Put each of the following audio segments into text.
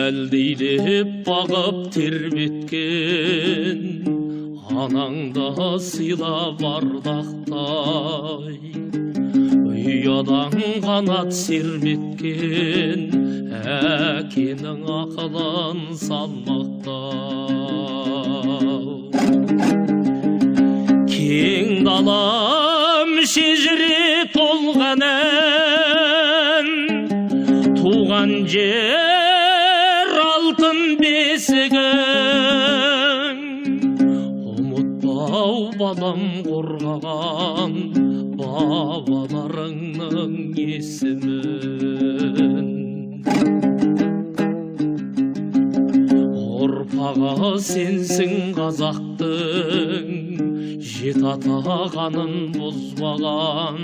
Әлдейлеп бағып тербеткен анаңда сыйлап ардақтай, ұядан қанат серметкен әкенің ақылын салмақтау. Кең далам шежіре толған ән, туған жер алтын бесігің. Ұмытпау балам қорғаған бабаларыңның есімін. Ұрпағы сенсің қазақтың, жет атағанын бұзбаған,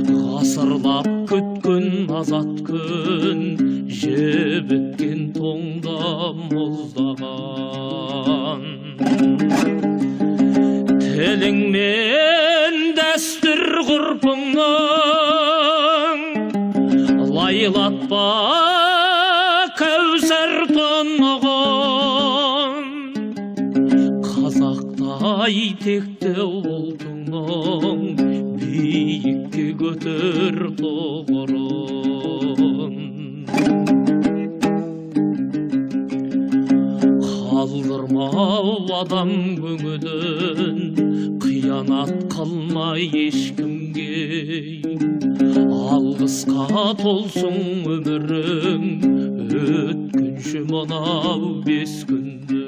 ғасырлап күткен азат күн, жібіткен тоңда мұздаған. Тілің мен дәстүр ғұрпыңның лайлатпа кәусәр тұнығын. Қазақтай текті ұлтыңның биікке көтер тұғырын. Қалдырмау адам көңілін, қиянат қылмай ешкімге. Алғысқа толсын өмірің, өткінші мынау 5 күнді.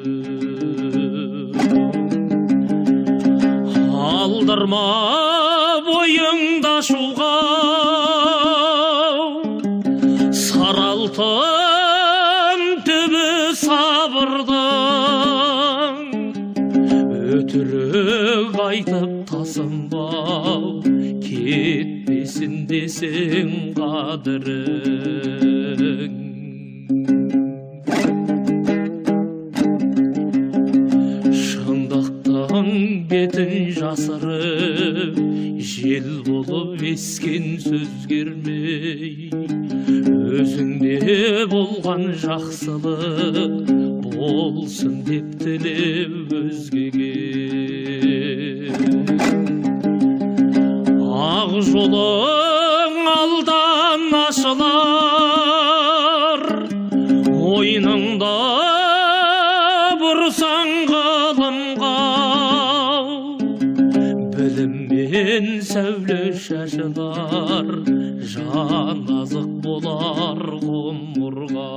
Алдырма бойыңда шуға, саралтын түбі сабырдың. Өтірік айтып тасынбау, кетпесін десең қадірің. Шындықтың бетін жасырып, жел болып ескен сөз кермей. Өзіңде болған жақсылық болсын деп тілеп өзгеге. Ақ жолың алдан ашылар, ойныңда бұрсаң ғылымға. Біліммен сәуле шашылар, жан азық болар ғұмырға.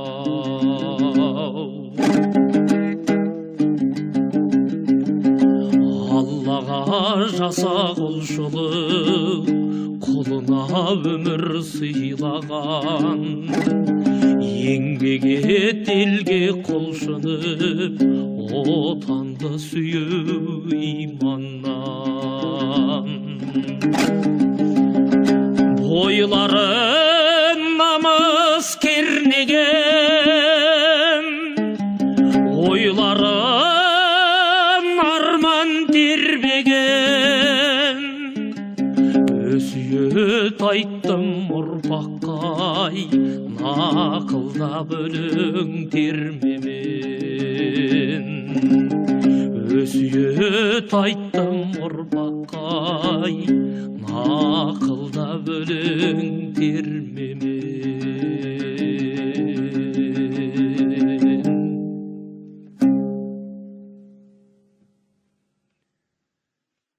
Аллаға жаса құлшылық, құлына өмір сыйлаған. Еңбек ет елге құлшынып, отанды сүю иманнан. Бойларын намыс кернеген, ойларын арман тербеген. Өсиет айттым ұрпаққай, нақылда бөлің термемен. Өсиет айттым ұрпаққай, нақылда бөлің термемен.